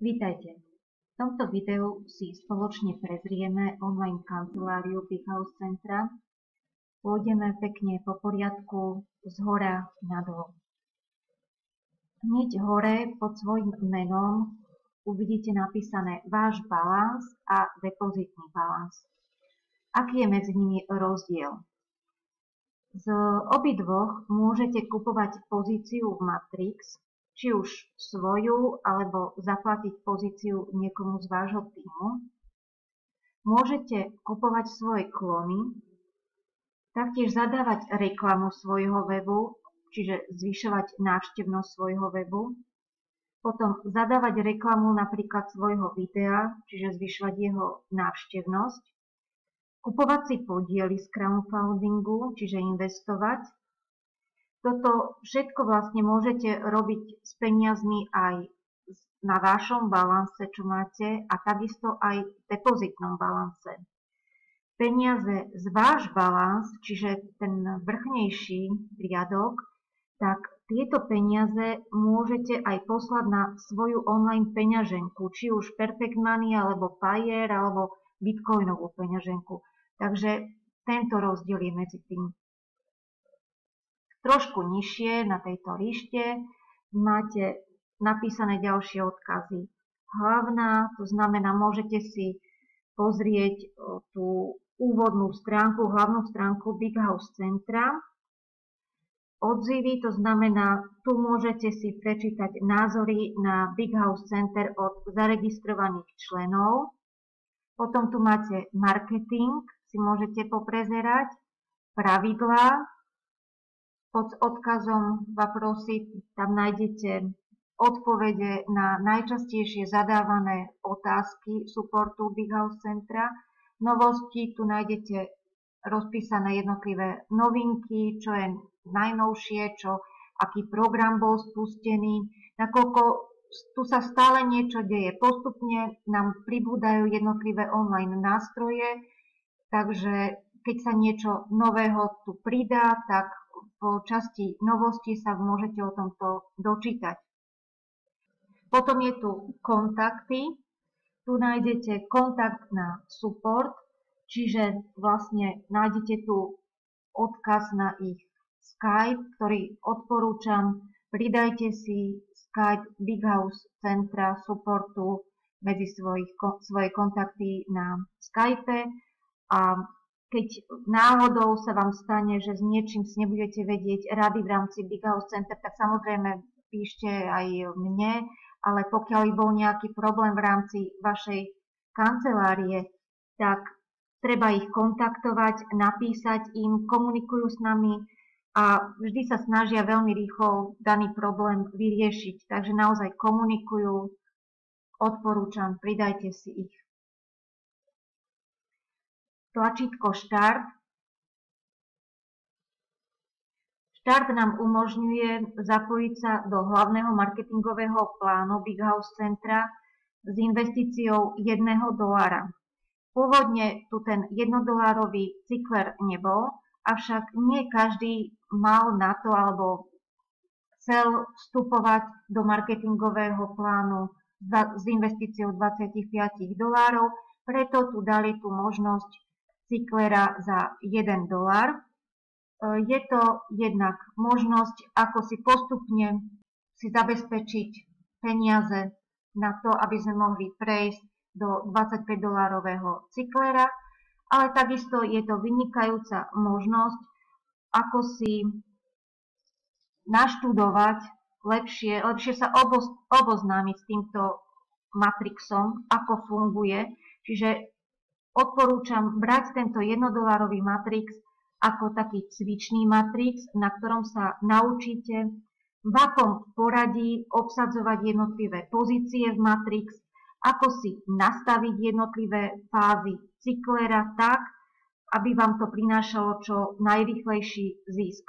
Vítajte. V tomto videu si spoločne prezrieme online kanceláriu Big House Centra. Pôjdeme pekne po poriadku zhora nadol. Hneď hore pod svojím menom uvidíte napísané váš balans a depozitný balans. Aký je medzi nimi rozdiel? Z obidvoch môžete kupovať pozíciu v Matrix, či už svoju, alebo zaplatiť pozíciu niekomu z vášho tímu. Môžete kupovať svoje klony, taktiež zadávať reklamu svojho webu, čiže zvyšovať návštevnosť svojho webu. Potom zadávať reklamu napríklad svojho videa, čiže zvyšovať jeho návštevnosť. Kupovať si podiely z crowdfundingu, čiže investovať. Toto všetko vlastne môžete robiť s peniazmi aj na vašom balanse, čo máte, a takisto aj v depozitnom balanse. Peniaze z váš balans, čiže ten vrchnejší riadok, tak tieto peniaze môžete aj poslať na svoju online peňaženku, či už Perfect Money, alebo Payeer, alebo bitcoinovú peňaženku. Takže tento rozdiel je medzi tým. Trošku nižšie na tejto ríšte máte napísané ďalšie odkazy. Hlavná, to znamená, môžete si pozrieť tú úvodnú stránku, hlavnú stránku Big House Centra. Odzivy, to znamená, tu môžete si prečítať názory na Big House Center od zaregistrovaných členov. Potom tu máte marketing, si môžete poprezerať, pravidlá. Pod odkazom Vaprosy tam nájdete odpovede na najčastejšie zadávané otázky supportu Big House Centra. Novosti, tu nájdete rozpísané jednotlivé novinky, čo je najnovšie, aký program bol spustený, nakoľko tu sa stále niečo deje. Postupne nám pribúdajú jednotlivé online nástroje, takže keď sa niečo nového tu pridá, tak po časti novosti sa môžete o tomto dočítať. Potom je tu kontakty. Tu nájdete kontakt na support, čiže vlastne nájdete tu odkaz na ich Skype, ktorý odporúčam. Pridajte si Skype Big House Centra supportu medzi svoje kontakty na Skype, a keď náhodou sa vám stane, že s niečím si nebudete vedieť rady v rámci Big House Center, tak samozrejme píšte aj mne, ale pokiaľ bol nejaký problém v rámci vašej kancelárie, tak treba ich kontaktovať, napísať im, komunikujú s nami a vždy sa snažia veľmi rýchlo daný problém vyriešiť. Takže naozaj komunikujú, odporúčam, pridajte si ich. Tlačítko Štart. Štart nám umožňuje zapojiť sa do hlavného marketingového plánu Big House Centra s investíciou $1. Pôvodne tu ten $1 cykler nebol, avšak nie každý mal na to alebo chcel vstupovať do marketingového plánu s investíciou $25, preto tu dali tú možnosť cyklera za $1. Je to jednak možnosť, ako si postupne si zabezpečiť peniaze na to, aby sme mohli prejsť do $25 cyklera, ale takisto je to vynikajúca možnosť, ako si naštudovať lepšie sa oboznámiť s týmto matrixom, ako funguje. Čiže odporúčam brať tento $1 matrix ako taký cvičný matrix, na ktorom sa naučíte, v akom poradí obsadzovať jednotlivé pozície v matrix, ako si nastaviť jednotlivé fázy cyklera tak, aby vám to prinášalo čo najrýchlejší zisk.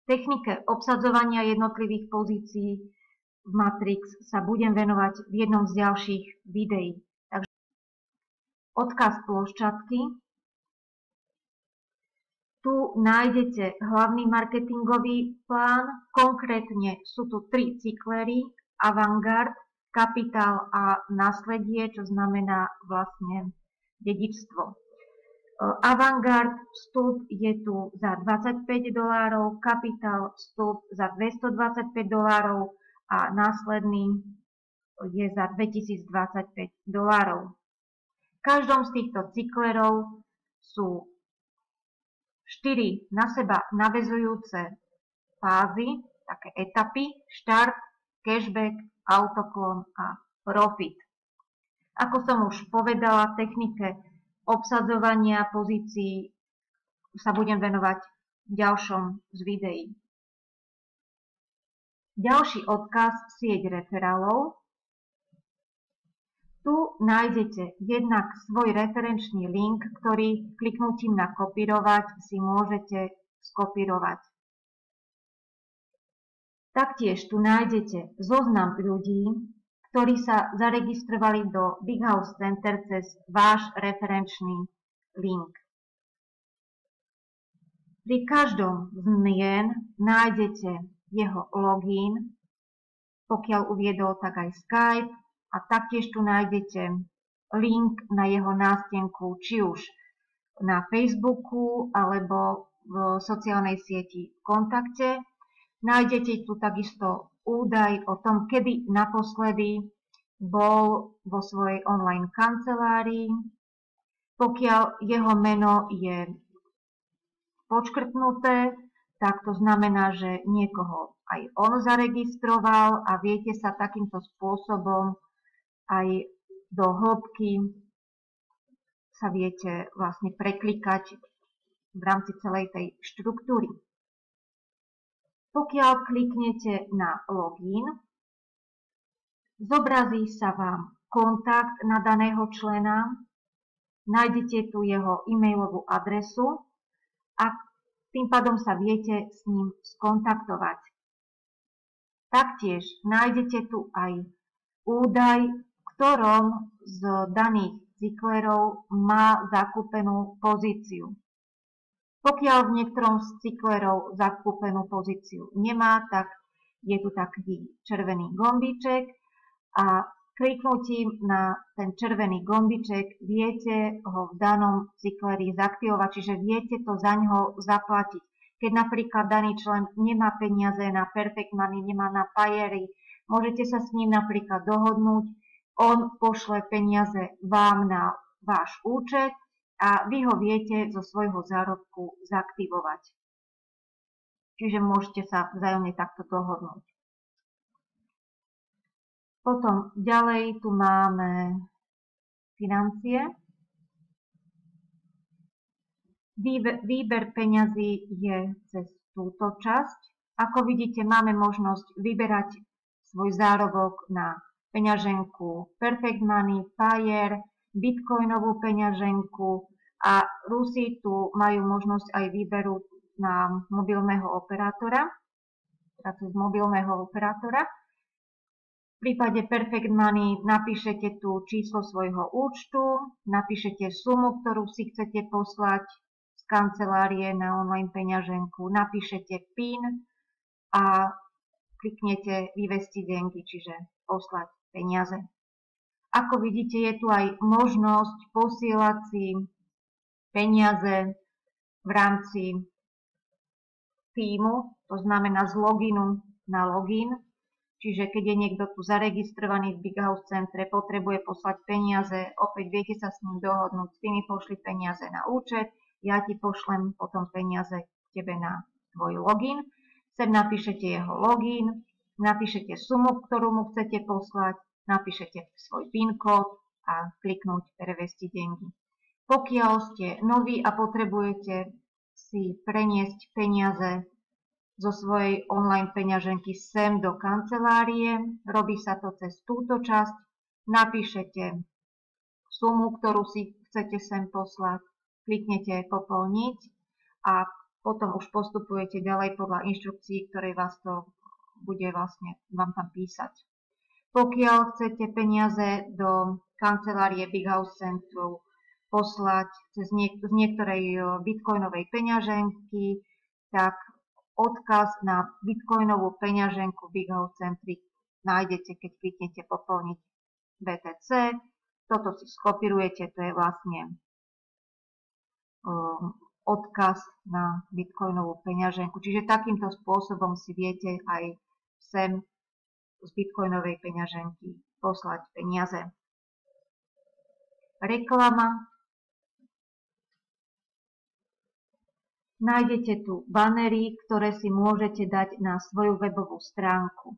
Technike obsadzovania jednotlivých pozícií v matrix sa budem venovať v jednom z ďalších videí. Odkaz plošťatky. Tu nájdete hlavný marketingový plán, konkrétne sú tu 3 cyklery, Avantgard, kapitál a následie, čo znamená vlastne dedičstvo. Avantgard vstup je tu za $25, kapitál vstup za $225 a následný je za $2025. V každom z týchto cyklerov sú 4 na seba naväzujúce fázy, také etapy: štart, cashback, autoklon a profit. Ako som už povedala, technike obsadzovania pozícií sa budem venovať v ďalšom z videí. Ďalší odkaz, sieť referálov. Tu nájdete jednak svoj referenčný link, ktorý kliknutím na kopírovať si môžete skopírovať. Taktiež tu nájdete zoznam ľudí, ktorí sa zaregistrovali do Big House Center cez váš referenčný link. Pri každom z mien nájdete jeho login, pokiaľ uviedol, tak aj Skype, a taktiež tu nájdete link na jeho nástenku, či už na Facebooku alebo v sociálnej sieti v kontakte. Nájdete tu takisto údaj o tom, kedy naposledy bol vo svojej online kancelárii. Pokiaľ jeho meno je počkrtnuté, tak to znamená, že niekoho aj on zaregistroval a viete sa takýmto spôsobom aj do hĺbky sa viete vlastne preklikať v rámci celej tej štruktúry. Pokiaľ kliknete na login, zobrazí sa vám kontakt na daného člena, nájdete tu jeho e-mailovú adresu a tým pádom sa viete s ním skontaktovať. Taktiež nájdete tu aj údaj, v ktorom z daných cyklerov má zakúpenú pozíciu. Pokiaľ v niektorom z cyklerov zakúpenú pozíciu nemá, tak je tu taký červený gombíček a kliknutím na ten červený gombíček viete ho v danom cykleri zaktivovať, čiže viete to za ňoho zaplatiť. Keď napríklad daný člen nemá peniaze na Perfect Money, nemá na Payery, môžete sa s ním napríklad dohodnúť, on pošle peniaze vám na váš účet a vy ho viete zo svojho zárobku zaktivovať. Čiže môžete sa vzájomne takto dohodnúť. Potom ďalej tu máme financie. Výber peňazí je cez túto časť. Ako vidíte, máme možnosť vyberať svoj zárobok na peňaženku Perfect Money, Payer, bitcoinovú peňaženku a Rusi tu majú možnosť aj výberu na mobilného operátora, teda cez mobilného operátora. V prípade Perfect Money napíšete tu číslo svojho účtu, napíšete sumu, ktorú si chcete poslať z kancelárie na online peňaženku, napíšete PIN a kliknete vyvesti denky, čiže poslať peniaze. Ako vidíte, je tu aj možnosť posielať si peniaze v rámci týmu, to znamená z loginu na login. Čiže keď je niekto tu zaregistrovaný v Big House centre, potrebuje poslať peniaze, opäť viete sa s ním dohodnúť, ty mi pošli peniaze na účet, ja ti pošlem potom peniaze tebe na tvoj login. Sem napíšete jeho login, napíšete sumu, ktorú mu chcete poslať, napíšete svoj PIN kód a kliknúť prevesti denky. Pokiaľ ste noví a potrebujete si preniesť peniaze zo svojej online peňaženky sem do kancelárie, robí sa to cez túto časť, napíšete sumu, ktorú si chcete sem poslať, kliknete poplniť a potom už postupujete ďalej podľa inštrukcií, ktoré vás to bude vlastne vám tam písať. Pokiaľ chcete peniaze do kancelárie Big House Centru poslať z niektorej bitcoinovej peňaženky, tak odkaz na bitcoinovú peňaženku Big House Centri nájdete, keď kliknete poplniť BTC. Toto si skopírujete, to je vlastne odkaz na bitcoinovú peňaženku. Čiže takýmto spôsobom si viete aj sem z bitcoinovej peňaženky poslať peniaze. Reklama. Nájdete tu banery, ktoré si môžete dať na svoju webovú stránku.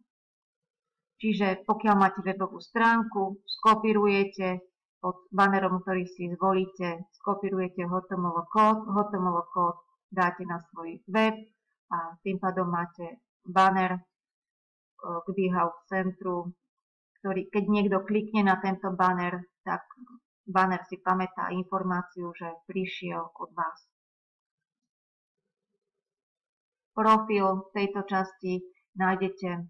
Čiže pokiaľ máte webovú stránku, skopírujete pod banerom, ktorý si zvolíte, skopírujete HTML kód, dáte na svoj web a tým pádom máte banner k BigHouse centru, ktorý, keď niekto klikne na tento banner, tak banner si pamätá informáciu, že prišiel od vás. Profil v tejto časti nájdete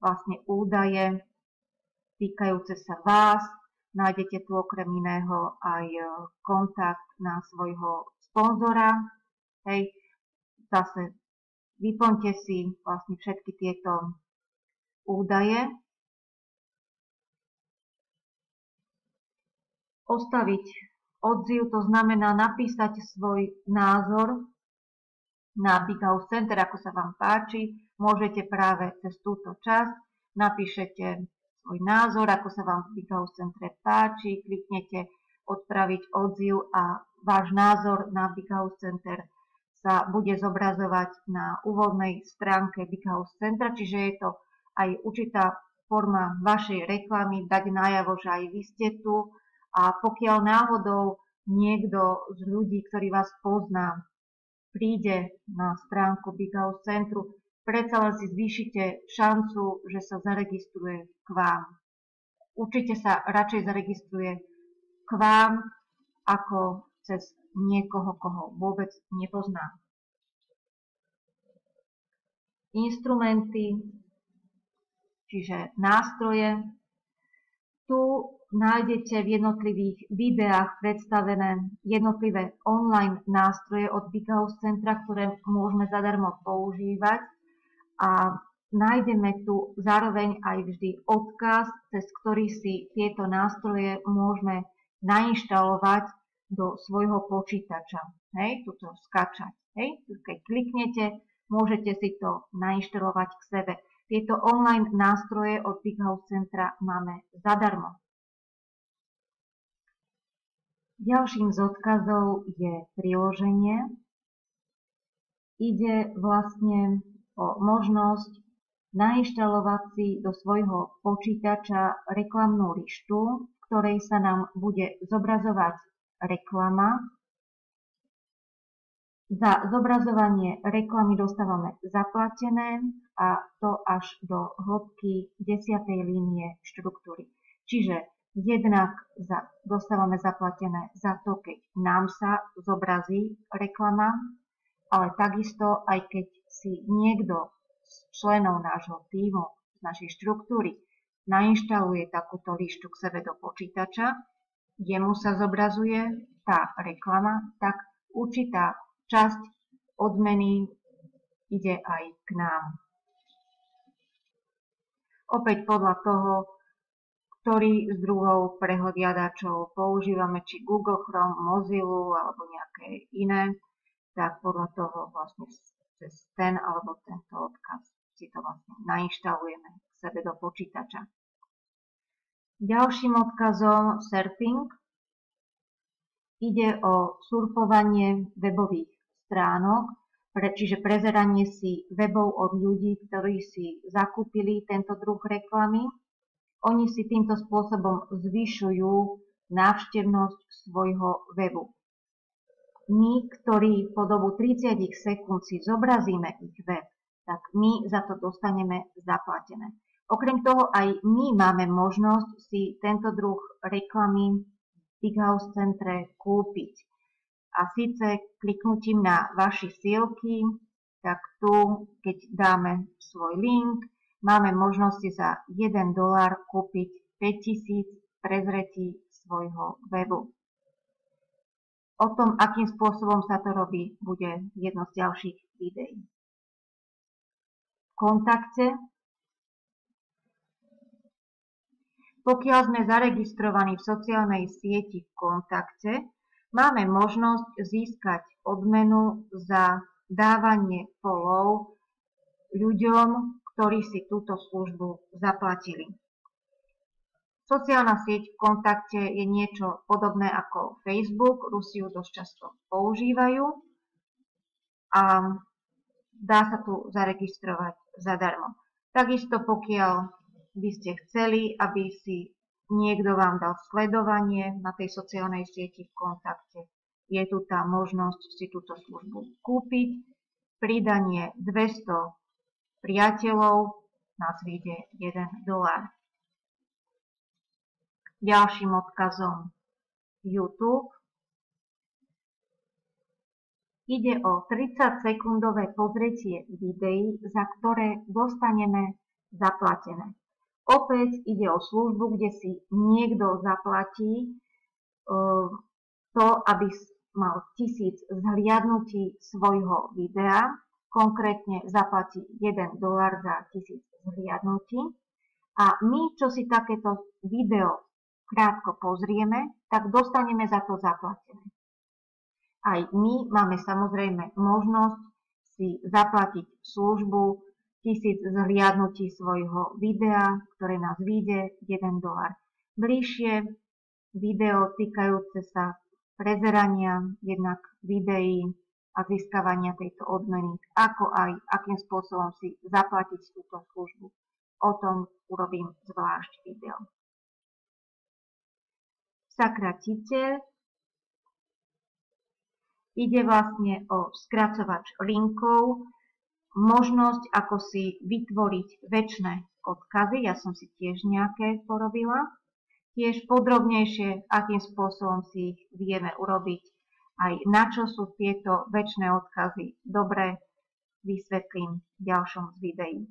vlastne údaje týkajúce sa vás. Nájdete tu okrem iného aj kontakt na svojho sponzora. Hej, zase vyplňte si vlastne všetky tieto údaje. Ostaviť odziv, to znamená napísať svoj názor na BigHouse Center, ako sa vám páči. Môžete práve cez túto časť, napíšete svoj názor, ako sa vám v BigHouse Centre páči, kliknete odpraviť odziv a váš názor na BigHouse Center sa bude zobrazovať na úvodnej stránke BigHouse Centra, čiže je to aj určitá forma vašej reklamy, dať najavo, že aj vy ste tu, a pokiaľ náhodou niekto z ľudí, ktorý vás pozná, príde na stránku BigHouse Centru, predsa len si zvýšite šancu, že sa zaregistruje k vám. Určite sa radšej zaregistruje k vám, ako cez niekoho, koho vôbec nepozná. Instrumenty, čiže nástroje. Tu nájdete v jednotlivých videách predstavené jednotlivé online nástroje od BigHouse Centra, ktoré môžeme zadarmo používať, a nájdeme tu zároveň aj vždy odkaz, cez ktorý si tieto nástroje môžeme nainštalovať do svojho počítača. Hej, tuto skáčať. Hej, keď kliknete, môžete si to nainštalovať k sebe. Tieto online nástroje od BigHouse Centra máme zadarmo. Ďalším z odkazov je priloženie. Ide vlastne o možnosť nainštalovať si do svojho počítača reklamnú lištu, v ktorej sa nám bude zobrazovať reklama. Za zobrazovanie reklamy dostávame zaplatené, a to až do hĺbky 10. línie štruktúry. Čiže jednak dostávame zaplatené za to, keď nám sa zobrazí reklama, ale takisto aj keď si niekto z členov nášho tímu, z našej štruktúry, nainštaluje takúto lištu k sebe do počítača, jemu sa zobrazuje tá reklama, tak určitá časť odmeny ide aj k nám. Opäť podľa toho, ktorý z druhov prehliadačov používame, či Google Chrome, Mozilla alebo nejaké iné, tak podľa toho vlastne cez ten alebo tento odkaz si to vlastne nainštalujeme k sebe do počítača. Ďalším odkazom surfing. Ide o surfovanie webových stránok, čiže prezeranie si webov od ľudí, ktorí si zakúpili tento druh reklamy. Oni si týmto spôsobom zvyšujú návštevnosť svojho webu. My, ktorí po dobu 30 sekúnd si zobrazíme ich web, tak my za to dostaneme zaplatené. Okrem toho aj my máme možnosť si tento druh reklamy v BigHouse Centre kúpiť. A síce kliknutím na vaši sílky, tak tu, keď dáme svoj link, máme možnosť si za $1 kúpiť 5000 prezretí svojho webu. O tom, akým spôsobom sa to robí, bude jedno z ďalších videí. V kontakte Pokiaľ sme zaregistrovaní v sociálnej sieti v kontakte, máme možnosť získať odmenu za dávanie follow ľuďom, ktorí si túto službu zaplatili. Sociálna sieť v kontakte je niečo podobné ako Facebook, Rusi ju dosť často používajú a dá sa tu zaregistrovať zadarmo. Takisto pokiaľ by ste chceli, aby si niekto vám dal sledovanie na tej sociálnej sieti v kontakte, je tu tá možnosť si túto službu kúpiť. Pridanie 200 priateľov nás vyjde $1. Ďalším odkazom YouTube. Ide o 30-sekundové pozretie videí, za ktoré dostaneme zaplatené. Opäť ide o službu, kde si niekto zaplatí to, aby mal 1000 zhliadnutí svojho videa, konkrétne zaplatí $1 za 1000 zhliadnutí. A my, čo si takéto video krátko pozrieme, tak dostaneme za to zaplatené. Aj my máme samozrejme možnosť si zaplatiť službu 1000 zhliadnutí svojho videa, ktoré nás vyjde $1. Bližšie video týkajúce sa prezerania jednak videí a získavania tejto odmeny, ako aj akým spôsobom si zaplatiť túto službu. O tom urobím zvlášť video. Sakratiteľ ide vlastne o skracovač linkov, možnosť, ako si vytvoriť večné odkazy. Ja som si tiež nejaké porobila. Tiež podrobnejšie, akým spôsobom si ich vieme urobiť, aj na čo sú tieto večné odkazy dobré, vysvetlím v ďalšom z videí.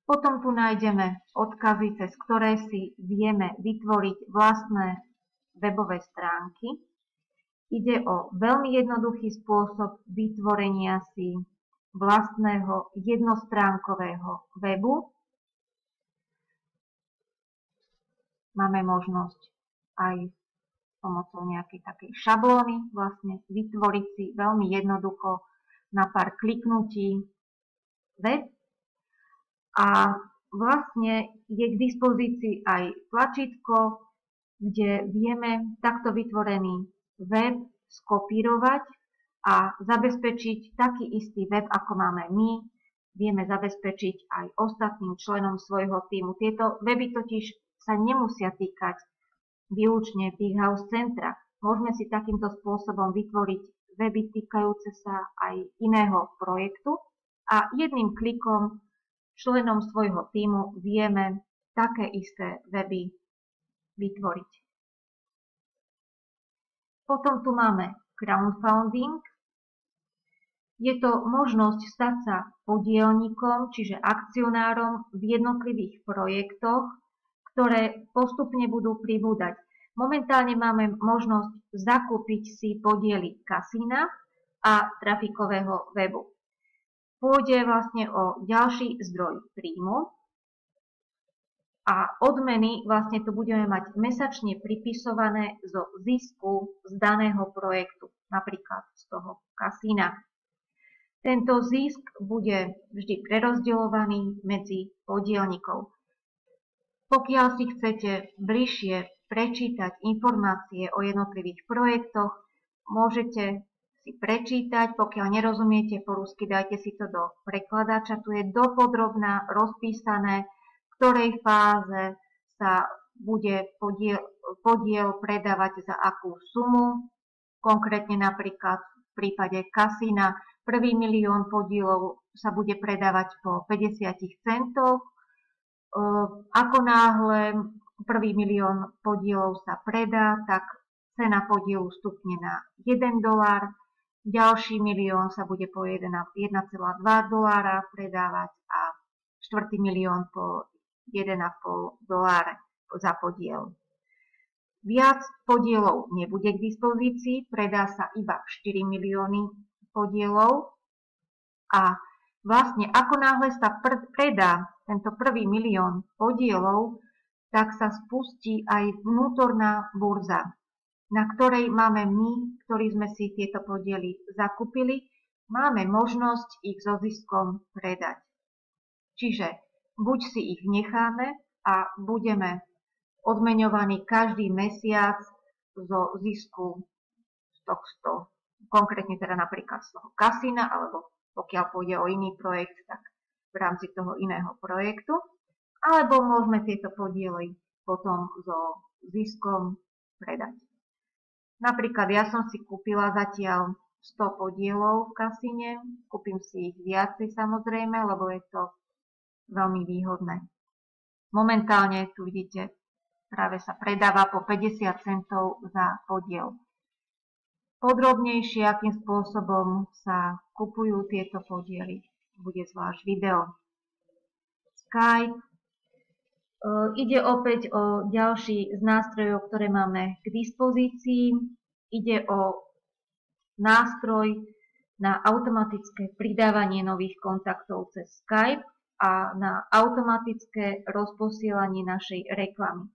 Potom tu nájdeme odkazy, cez ktoré si vieme vytvoriť vlastné webové stránky. Ide o veľmi jednoduchý spôsob vytvorenia si vlastného jednostránkového webu. Máme možnosť aj pomocou nejakej takej šablóny vlastne vytvoriť si veľmi jednoducho na pár kliknutí web. A vlastne je k dispozícii aj tlačítko, kde vieme takto vytvorený web skopírovať a zabezpečiť taký istý web, ako máme my. Vieme zabezpečiť aj ostatným členom svojho tímu. Tieto weby totiž sa nemusia týkať výlučne Big House centra. Môžeme si takýmto spôsobom vytvoriť weby týkajúce sa aj iného projektu a jedným klikom členom svojho tímu vieme také isté weby vytvoriť. Potom tu máme crowdfunding. Je to možnosť stať sa podielnikom, čiže akcionárom v jednotlivých projektoch, ktoré postupne budú pribúdať. Momentálne máme možnosť zakúpiť si podiely kasína a trafikového webu. Pôjde vlastne o ďalší zdroj príjmu a odmeny vlastne tu budeme mať mesačne pripisované zo zisku z daného projektu, napríklad z toho kasína. Tento zisk bude vždy prerozdeľovaný medzi podielnikov. Pokiaľ si chcete bližšie prečítať informácie o jednotlivých projektoch, môžete si prečítať. Pokiaľ nerozumiete po rusky, dajte si to do prekladača. Tu je dopodrobná rozpísané, v ktorej fáze sa bude podiel predávať za akú sumu. Konkrétne napríklad v prípade kasína 1 milión podielov sa bude predávať po 50 centov. Ako náhle 1 milión podielov sa predá, tak cena podielu stupne na $1, ďalší milión sa bude po $1,2 predávať a 4. milión po $1,5 za podiel. Viac podielov nebude k dispozícii, predá sa iba 4 milióny podielov a vlastne ako náhle sa predá tento 1 milión podielov, tak sa spustí aj vnútorná burza, na ktorej máme my, ktorí sme si tieto podiely zakúpili, máme možnosť ich so ziskom predať. Čiže buď si ich necháme a budeme odmeňovaní každý mesiac zo zisku z tohto, konkrétne teda napríklad z toho kasína, alebo pokiaľ pôjde o iný projekt, tak v rámci toho iného projektu, alebo môžeme tieto podiely potom so ziskom predať. Napríklad ja som si kúpila zatiaľ 100 podielov v kasíne, kúpim si ich viacej samozrejme, lebo je to veľmi výhodné. Momentálne tu vidíte, práve sa predáva po 50 centov za podiel. Podrobnejšie, akým spôsobom sa kupujú tieto podiely, bude zvlášť video. Skype. Ide opäť o ďalší z nástrojov, ktoré máme k dispozícii. Ide o nástroj na automatické pridávanie nových kontaktov cez Skype a na automatické rozposielanie našej reklamy,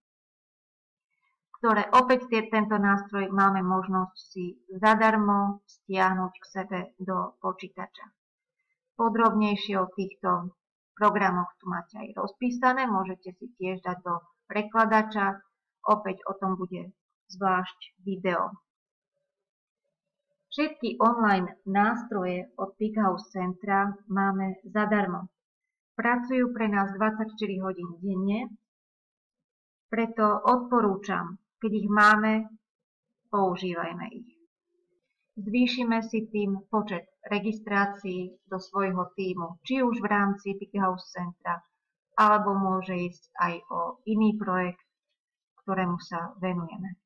ktoré opäť tento nástroj máme možnosť si zadarmo stiahnuť k sebe do počítača. Podrobnejšie o týchto programoch tu máte aj rozpísané, môžete si tiež dať do prekladača, opäť o tom bude zvlášť video. Všetky online nástroje od Peakhouse Centra máme zadarmo. Pracujú pre nás 24 hodín denne, preto odporúčam, keď ich máme, používajme ich. Zvýšime si tým počet registrácií do svojho tímu, či už v rámci Peakhouse Centra, alebo môže ísť aj o iný projekt, ktorému sa venujeme.